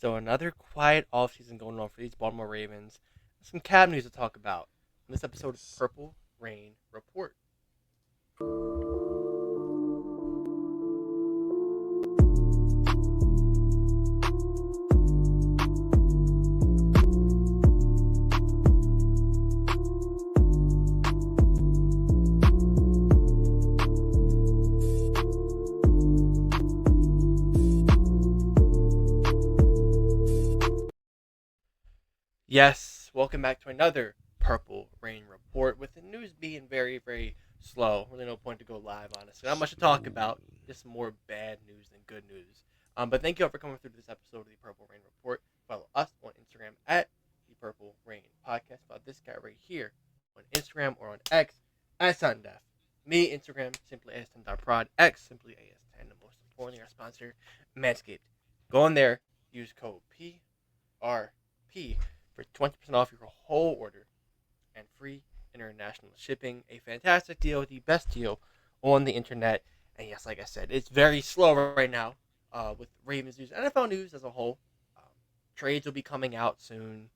So another quiet offseason going on for these Baltimore Ravens. Some cab news to talk about in this episode of the Yes. Purple Rain Report. Yes, welcome back to another Purple Rain Report. With the news being very, very slow, really no point to go live, honestly. Not much to talk Slow. about, just more bad news than good news. But thank you all for coming through this episode of the Purple Rain Report. Follow us on Instagram at the Purple Rain Podcast. About this guy right here on Instagram or on X at Sundef. Me, Instagram, simply as10.prod, X, simply as10, and most importantly, our sponsor, Manscaped. Go on there, use code PRP for 20% off your whole order and free international shipping. A fantastic deal, the best deal on the internet. And yes, like I said, it's very slow right now with Ravens news, NFL news as a whole. Um, Trades will be coming out soon.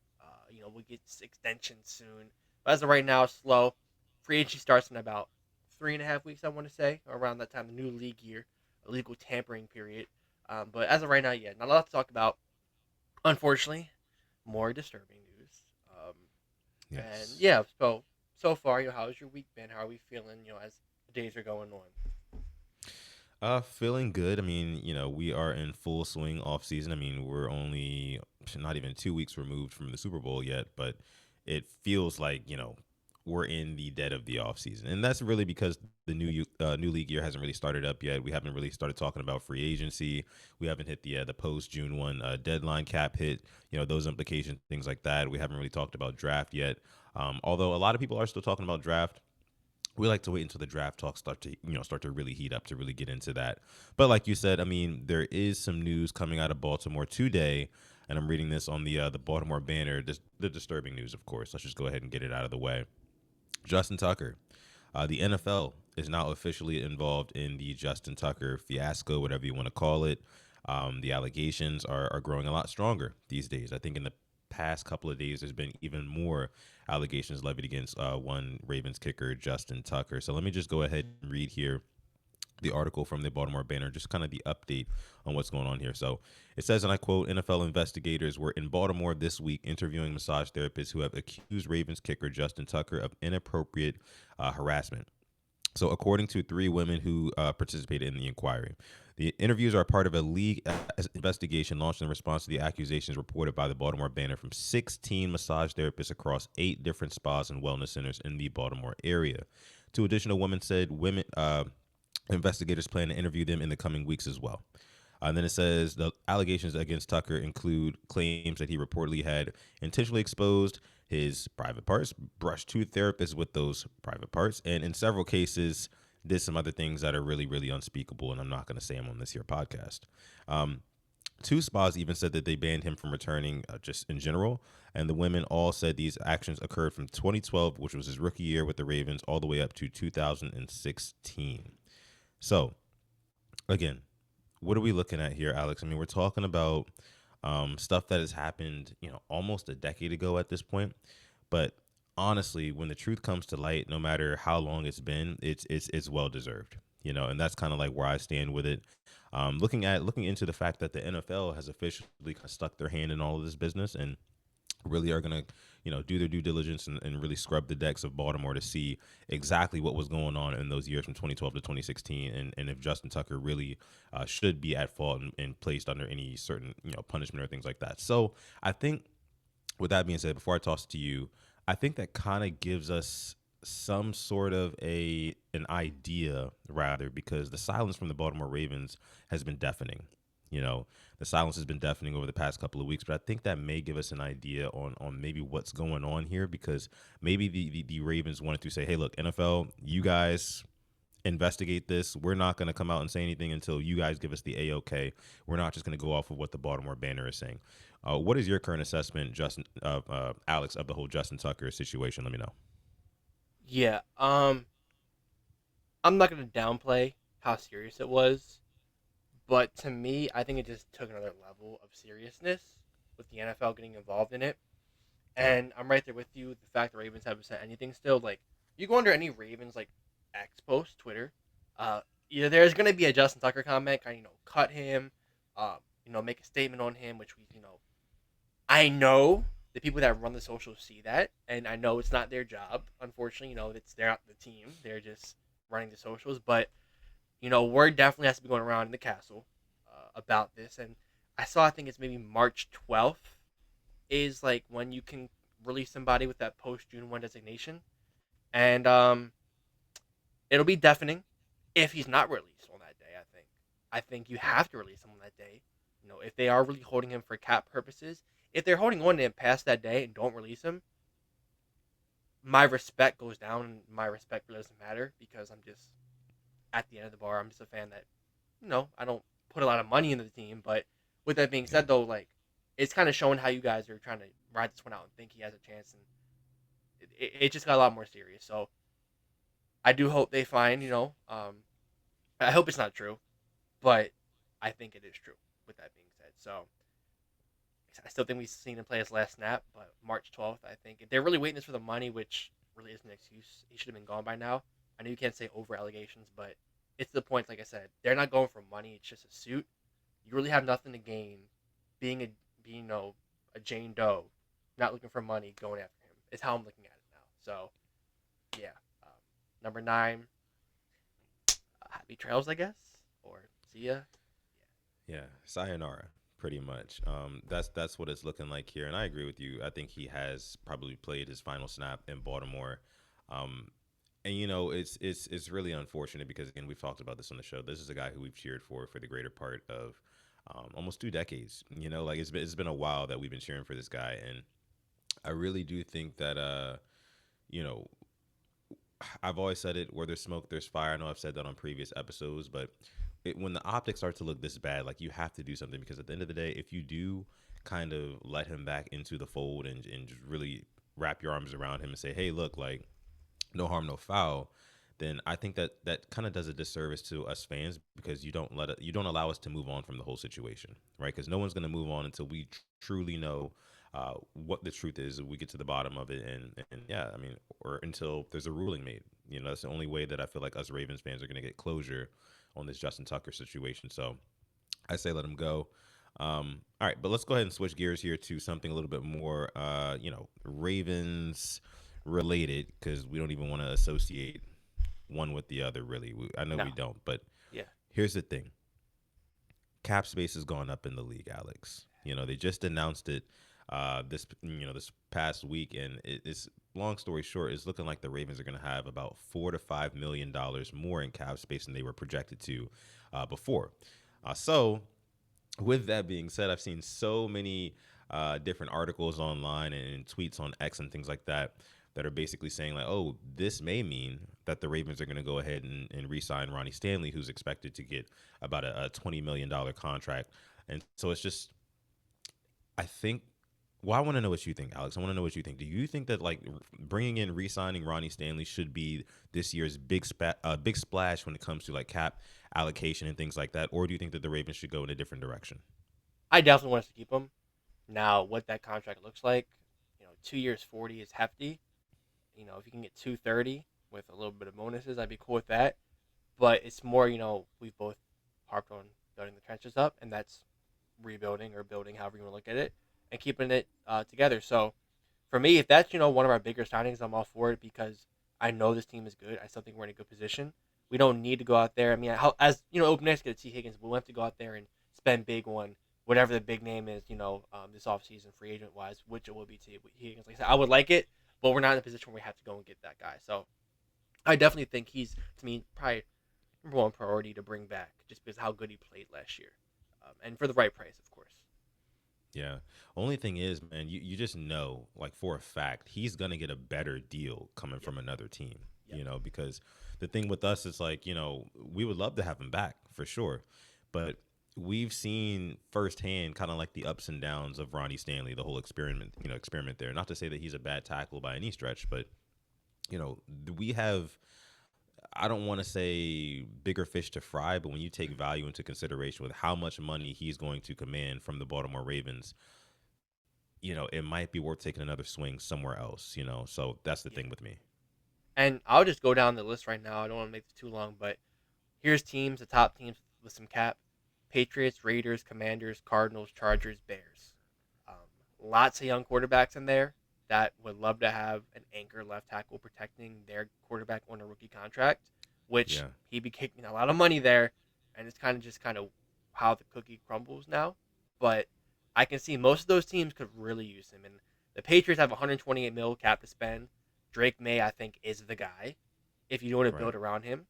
We'll get extensions soon. But as of right now, it's slow. Free agency starts in about 3.5 weeks, I want to say, around that time, the new league year, a legal tampering period. But as of right now, yeah, not a lot to talk about. Unfortunately, more disturbing news. And Yes. yeah, so far, how's your week been? How are we feeling? As the days are going on. Feeling good. I mean, we are in full swing off season. I mean, we're only not even 2 weeks removed from the Super Bowl yet, but it feels like, we're in the dead of the off season. And that's really because the new league year hasn't really started up yet. We haven't really started talking about free agency. We haven't hit the post June 1 deadline cap hit, those implications, things like that. We haven't really talked about draft yet. Although a lot of people are still talking about draft, we like to wait until the draft talks start to really heat up to really get into that. But like you said, I mean, there is some news coming out of Baltimore today, and I'm reading this on the Baltimore Banner. The disturbing news, of course. Let's just go ahead and get it out of the way. Justin Tucker, the NFL is now officially involved in the Justin Tucker fiasco, whatever you want to call it. The allegations are growing a lot stronger these days. I think in the past couple of days, there's been even more allegations levied against one Ravens kicker, Justin Tucker. So let me just go ahead and read here the article from the Baltimore Banner, just kind of the update on what's going on here. So it says, and I quote, NFL investigators were in Baltimore this week interviewing massage therapists who have accused Ravens kicker Justin Tucker of inappropriate harassment. So, according to three women who participated in the inquiry, the interviews are part of a league investigation launched in response to the accusations reported by the Baltimore Banner from 16 massage therapists across 8 different spas and wellness centers in the Baltimore area. Two additional women said women investigators plan to interview them in the coming weeks as well. And then it says the allegations against Tucker include claims that he reportedly had intentionally exposed his private parts, brushed two therapists with those private parts, and in several cases did some other things that are really, really unspeakable. And I'm not going to say them on this here podcast. Um, Two spas even said that they banned him from returning just in general. And the women all said these actions occurred from 2012, which was his rookie year with the Ravens, all the way up to 2016. So, again, what are we looking at here, Alex? I mean, we're talking about stuff that has happened, almost a decade ago at this point. But honestly, when the truth comes to light, no matter how long it's been, it's well deserved. And that's kind of like where I stand with it. Looking into the fact that the NFL has officially kind of stuck their hand in all of this business and really are going to do their due diligence and really scrub the decks of Baltimore to see exactly what was going on in those years from 2012 to 2016, and if Justin Tucker really should be at fault and placed under any certain punishment or things like that. So I think, with that being said, before I toss it to you, I think that kind of gives us some sort of a an idea, rather, because the silence from the Baltimore Ravens has been deafening. You know, the silence has been deafening over the past couple of weeks, but I think that may give us an idea on maybe what's going on here, because maybe the Ravens wanted to say, hey, look, NFL, you guys investigate this. We're not going to come out and say anything until you guys give us the A-OK. We're not just going to go off of what the Baltimore Banner is saying. What is your current assessment, Justin, Alex, of the whole Justin Tucker situation? Let me know. Yeah. I'm not gonna downplay how serious it was, But to me, I think it just took another level of seriousness with the NFL getting involved in it. Yeah, And I'm right there with you. The fact the Ravens haven't said anything still, like you go under any Ravens like X post, Twitter, uh, either there's gonna be a Justin Tucker comment, kind of cut him, make a statement on him, which I know the people that run the socials see that, and I know it's not their job. Unfortunately, it's they're not the team; they're just running the socials. But word definitely has to be going around in the castle about this. And I think it's maybe March 12th is like when you can release somebody with that post June 1 designation, and it'll be deafening if he's not released on that day. I think you have to release him on that day. If they are really holding him for cap purposes, if they're holding on to him past that day and don't release him, my respect goes down. And my respect really doesn't matter because I'm just at the end of the bar. I'm just a fan that I don't put a lot of money into the team. But with that being yeah, said, though, like it's kind of showing how you guys are trying to ride this one out and think he has a chance, and it just got a lot more serious. So I do hope they find, I hope it's not true, but I think it is true. With that being said, so I still think we've seen him play his last snap, but March 12th, I think if they're really waiting this for the money, which really isn't an excuse. He should have been gone by now. I know you can't say over allegations, but it's the point. Like I said, they're not going for money. It's just a suit. You really have nothing to gain being a Jane Doe, not looking for money, going after him. Is how I'm looking at it now. So yeah, um, number 9, happy trails, I guess, or see ya. yeah. Sayonara, pretty much. That's what it's looking like here, and I agree with you. I think he has probably played his final snap in Baltimore. Um, and it's really unfortunate because again we've talked about this on the show. This is a guy who we've cheered for the greater part of almost 2 decades. Like it's been a while that we've been cheering for this guy, and I really do think that you know I've always said it: where there's smoke, there's fire. I know I've said that on previous episodes, but when the optics start to look this bad, like you have to do something because at the end of the day, if you do kind of let him back into the fold and just really wrap your arms around him and say, hey, look, like no harm, no foul, then I think that that kind of does a disservice to us fans because you don't allow us to move on from the whole situation, right? Because no one's going to move on until we truly know what the truth is. We get to the bottom of it, and yeah, I mean, or until there's a ruling made. That's the only way that I feel like us Ravens fans are going to get closure on this Justin Tucker situation. So I say let him go. All right, but let's go ahead and switch gears here to something a little bit more, Ravens related because we don't even want to associate one with the other. Really, I know No, we don't. But yeah, here's the thing: cap space has gone up in the league, Alex. They just announced it this past week, and it's long story short, it's looking like the Ravens are going to have about $4 to $5 million more in cap space than they were projected to before. So with that being said, I've seen so many different articles online and tweets on X and things like that that are basically saying like, oh, this may mean that the Ravens are going to go ahead and re-sign Ronnie Stanley, who's expected to get about a $20 million contract. And so it's just, I think. Well, I want to know what you think, Alex. I want to know what you think. Do you think that like bringing in re-signing Ronnie Stanley should be this year's big splash when it comes to like cap allocation and things like that, or do you think that the Ravens should go in a different direction? I definitely want us to keep him. Now, what that contract looks like, 2 years 40 is hefty. If you can get 230 with a little bit of bonuses, I'd be cool with that. But it's more, we've both harped on building the trenches up, and that's rebuilding or building, however you want to look at it, and keeping it together. So for me, if that's one of our bigger signings, I'm all for it because I know this team is good. I still think we're in a good position. We don't need to go out there. I mean, as open next to T Higgins, we have to go out there and spend big on whatever the big name is. This offseason, free agent wise, which it will be T Higgins. Like I said, I would like it, but we're not in a position where we have to go and get that guy. So I definitely think he's, to me, probably number one priority to bring back just because of how good he played last year, and for the right price, of course. Yeah. Only thing is, man, you just know, like for a fact, he's gonna get a better deal coming Yep. from another team. Yep. Because the thing with us is like, we would love to have him back for sure, but we've seen firsthand kind of like the ups and downs of Ronnie Stanley, the whole experiment there. Not to say that he's a bad tackle by any stretch, but you know, we have I don't want to say bigger fish to fry, but when you take value into consideration with how much money he's going to command from the Baltimore Ravens, it might be worth taking another swing somewhere else. So that's the Yeah. thing with me. And I'll just go down the list right now. I don't want to make this too long, but here's teams, the top teams with some cap: Patriots, Raiders, Commanders, Cardinals, Chargers, Bears. Lots of young quarterbacks in there that would love to have an anchor left tackle protecting their quarterback on a rookie contract, which Yeah. he'd be kicking a lot of money there, and it's kind of how the cookie crumbles now. But I can see most of those teams could really use him, and the Patriots have 128 mil cap to spend. Drake May, I think, is the guy. If you want to Right. build around him,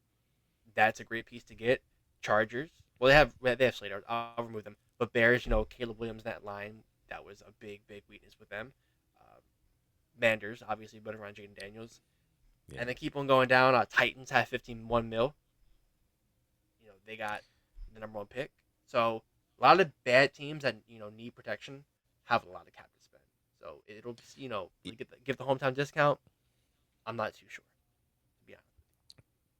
that's a great piece to get. Chargers, well, they have Slater. I'll remove them. But Bears, Caleb Williams, that line, that was a big weakness with them. Uh, Manders, obviously, but around Jaden Daniels, Yeah. and then keep on going down. Titans have 15 mil. They got the number one pick. So a lot of bad teams that need protection have a lot of cap to spend. So it'll Y- give the hometown discount. I'm not too sure, to be honest.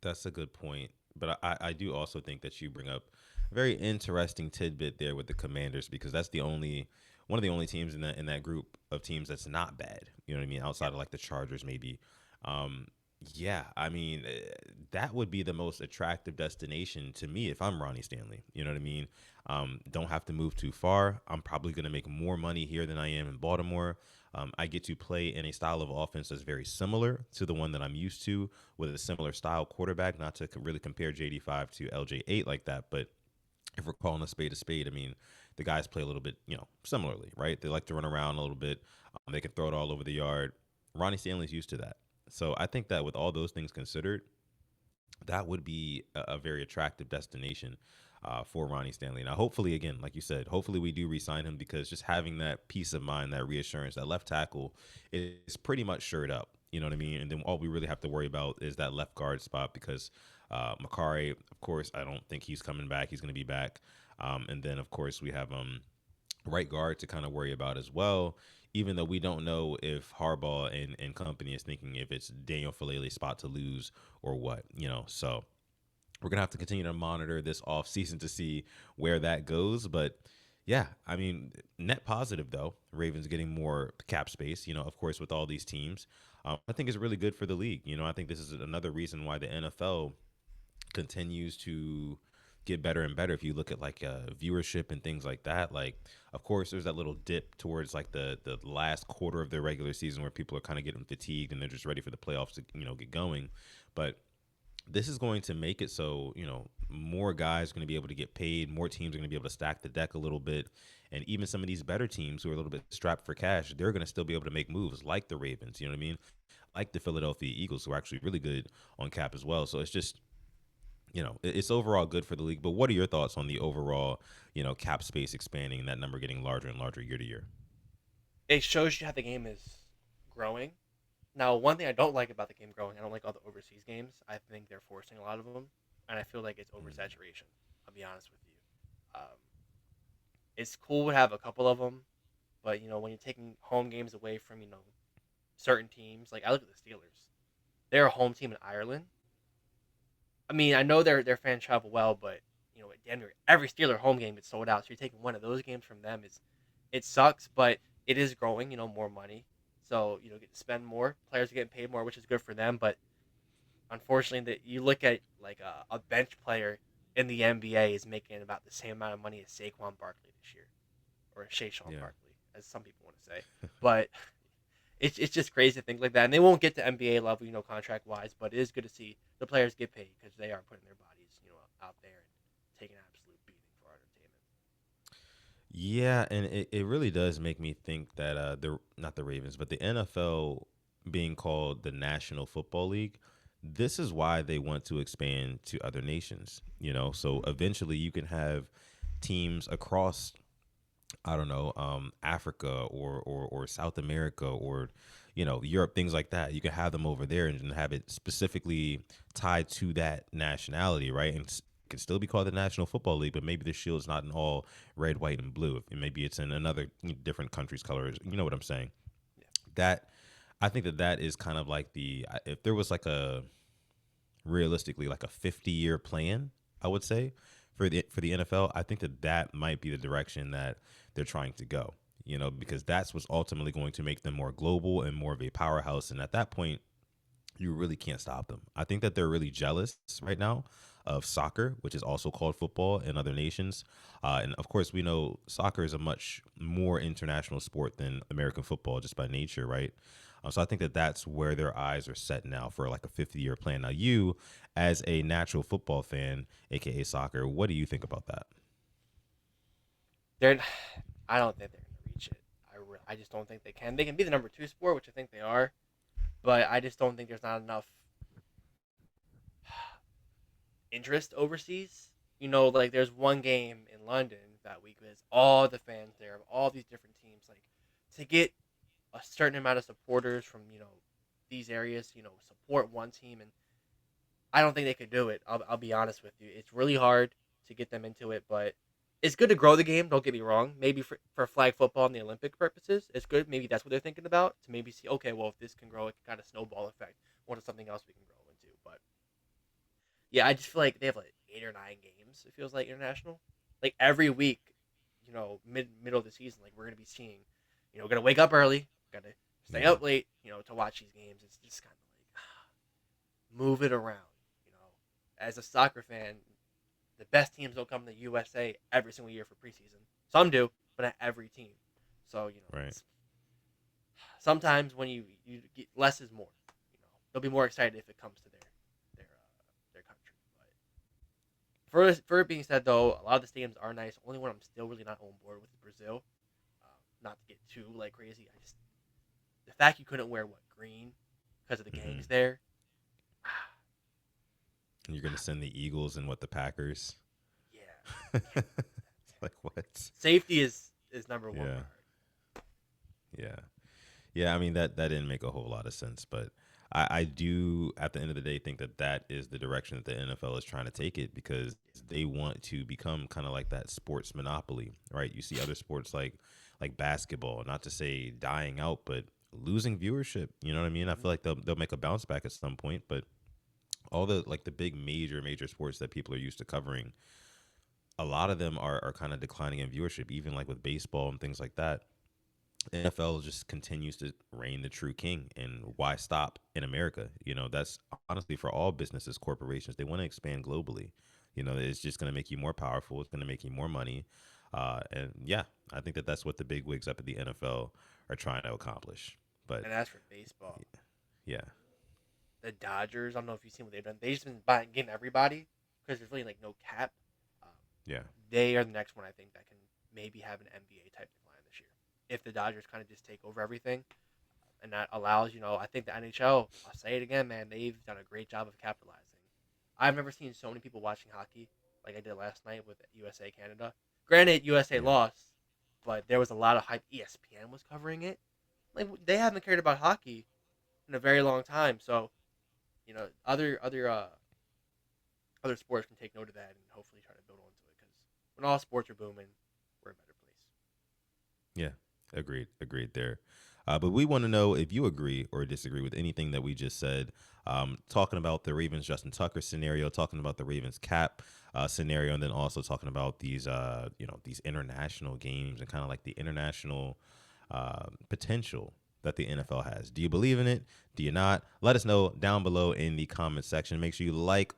That's a good point. But I do also think that you bring up a very interesting tidbit there with the Commanders because that's the only one of the only teams in that group of teams that's not bad. You know what I mean? Outside Yeah. of like the Chargers, maybe. Um, yeah, I mean that would be the most attractive destination to me if I'm Ronnie Stanley. You know what I mean? Don't have to move too far. I'm probably going to make more money here than I am in Baltimore. I get to play in a style of offense that's very similar to the one that I'm used to with a similar style quarterback. Not to really compare JD5 to LJ8 like that, but if we're calling a spade, I mean, the guys play a little bit, similarly, right? They like to run around a little bit. They can throw it all over the yard. Ronnie Stanley's used to that. So I think that with all those things considered, that would be a very attractive destination for Ronnie Stanley. Now, hopefully, again, like you said, hopefully we do re-sign him because just having that peace of mind, that reassurance, that left tackle is pretty much shored up. You know what I mean? And then all we really have to worry about is that left guard spot because Makari, of course, I don't think he's coming back. He's going to be back. And then, of course, we have right guard to kind of worry about as well. Even though we don't know if Harbaugh and company is thinking if it's Daniel Falele's spot to lose or what. So we're gonna have to continue to monitor this off season to see where that goes. But yeah, I mean, net positive though. Ravens getting more cap space. Of course, with all these teams, I think it's really good for the league. I think this is another reason why the NFL continues to get better and better. If you look at like viewership and things like that, like of course there's that little dip towards like the last quarter of the regular season where people are kind of getting fatigued and they're just ready for the playoffs to get going. But this is going to make it so more guys are going to be able to get paid, more teams are going to be able to stack the deck a little bit, and even some of these better teams who are a little bit strapped for cash, they're going to still be able to make moves like the Ravens. You know what I mean? Like the Philadelphia Eagles, who are actually really good on cap as well. So it's just it's overall good for the league. But what are your thoughts on the overall cap space expanding and that number getting larger and larger year to year? It shows you how the game is growing. Now, one thing I don't like about the game growing, I don't like all the overseas games. I think they're forcing a lot of them, and I feel like it's Mm, oversaturation. I'll be honest with you. It's cool to have a couple of them, but when you're taking home games away from certain teams, like I look at the Steelers, they're a home team in Ireland. I mean, I know their fans travel well, but damn near every Steeler home game gets sold out. So you're taking one of those games from them is it sucks, but it is growing. More money, so get to spend more. Players are getting paid more, which is good for them. But unfortunately, that you look at like a bench player in the NBA is making about the same amount of money as Saquon Barkley this year, or Shayshawn yeah. Barkley, as some people want to say. But it's just crazy to think like that. And they won't get to NBA level, contract wise, but it is good to see the players get paid because they are putting their bodies, out there and taking an absolute beating for our entertainment. Yeah, and it really does make me think that the not the Ravens, but the NFL being called the National Football League, this is why they want to expand to other nations. So eventually you can have teams across, I don't know, Africa or South America or Europe, things like that. You can have them over there and have it specifically tied to that nationality, right? And it can still be called the National Football League, but maybe the shield is not in all red, white, and blue. And maybe it's in another different country's colors. You know what I'm saying? Yeah. That I think that is kind of like if there was like a realistically like a 50-year plan, I would say, for the NFL. I think that that might be the direction that they're trying to go. Because that's what's ultimately going to make them more global and more of a powerhouse. And at that point, you really can't stop them. I think that they're really jealous right now of soccer, which is also called football in other nations. And of course, we know soccer is a much more international sport than American football just by nature, right? So I think that that's where their eyes are set now for like a 50-year plan. Now, you, as a natural football fan, aka soccer, what do you think about that? They're, I don't think they're gonna reach it. I just don't think they can. They can be the number two sport, which I think they are, but I just don't think there's not enough interest overseas. Like there's one game in London that week. There's all the fans there of all these different teams. Like to get a certain amount of supporters from these areas, support one team, and I don't think they could do it. I'll be honest with you. It's really hard to get them into it, but it's good to grow the game. Don't get me wrong. Maybe for flag football and the Olympic purposes, it's good. Maybe that's what they're thinking about to maybe see. Okay, well if this can grow, it can kind of snowball effect. What is something else we can grow into? But yeah, I just feel like they have like 8 or 9 games. It feels like international, like every week. Middle of the season, like we're gonna be seeing. Gonna wake up early, gotta stay Yeah. up late. To watch these games. It's just kind of like move it around. You know, as a soccer fan, the best teams don't come to the USA every single year for preseason. Some do, but not every team. So Right. it's sometimes when you get less is more. They'll be more excited if it comes to their country. But for it being said, though, a lot of the stadiums are nice. Only one I'm still really not on board with is Brazil. Not to get too like crazy, I just the fact you couldn't wear green because of the Hmm. gangs there. And you're gonna send the Eagles and what the Packers? Yeah, I can't It's believe that. like what? Safety is number one Yeah. priority. Yeah. Yeah, I mean that didn't make a whole lot of sense, but I do at the end of the day think that that is the direction that the NFL is trying to take it because they want to become kind of like that sports monopoly, right? You see other sports like basketball, not to say dying out, but losing viewership. You know what I mean? I Mm-hmm. feel like they'll make a bounce back at some point, but all the like the big major sports that people are used to covering, a lot of them are kind of declining in viewership, even like with baseball and things like that. NFL just continues to reign the true king. And why stop in America? That's honestly for all businesses, corporations. They want to expand globally. It's just going to make you more powerful. It's going to make you more money. And yeah, I think that that's what the big wigs up at the NFL are trying to accomplish. But And as for baseball, yeah, the Dodgers, I don't know if you've seen what they've done. They've just been buying, getting everybody because there's really like no cap. Um, yeah, they are the next one I think that can maybe have an NBA type decline this year if the Dodgers kind of just take over everything, and that allows I think the NHL. I'll say it again, man. They've done a great job of capitalizing. I've never seen so many people watching hockey like I did last night with USA Canada. Granted, USA yeah. lost, but there was a lot of hype. ESPN was covering it. Like they haven't cared about hockey in a very long time. So other sports can take note of that and hopefully try to build onto it because when all sports are booming, we're in a better place. Yeah, agreed there. But we want to know if you agree or disagree with anything that we just said. Talking about the Ravens Justin Tucker scenario, talking about the Ravens cap scenario, and then also talking about these international games and kind of like the international potential that the NFL has. Do you believe in it? Do you not? Let us know down below in the comment section. Make sure you like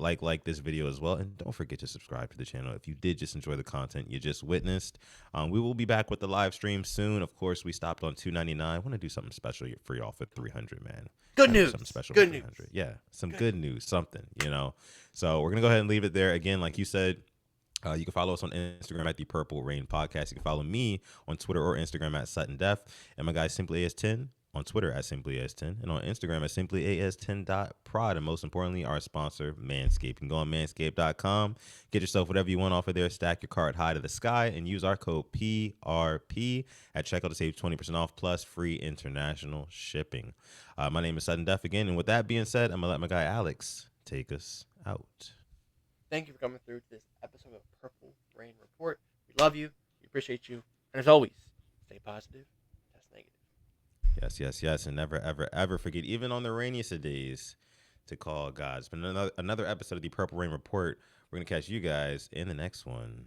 this video as well. And don't forget to subscribe to the channel if you did just enjoy the content you just witnessed. We will be back with the live stream soon. Of course, we stopped on 299. I want to do something special for y'all for 300, man. Good Gotta do something news. special for Good news. 300. Yeah, some Good good news. news, something. So we're going to go ahead and leave it there. Again, like you said, you can follow us on Instagram at the Purple Rain Podcast. You can follow me on Twitter or Instagram at Sutton Def. And my guy Simply AS10 on Twitter at Simply AS10 and on Instagram at Simply AS10.prod. And most importantly, our sponsor, Manscaped. You can go on manscaped.com, get yourself whatever you want off of there, stack your cart high to the sky, and use our code PRP at checkout to save 20% off plus free international shipping. My name is Sutton Def again. And with that being said, I'm going to let my guy Alex take us out. Thank you for coming through to this episode of Purple Rain Report. We love you. We appreciate you. And as always, stay positive. Test negative. Yes. And never, ever, ever forget, even on the rainiest of days, to call God. It's been another episode of the Purple Rain Report. We're gonna catch you guys in the next one.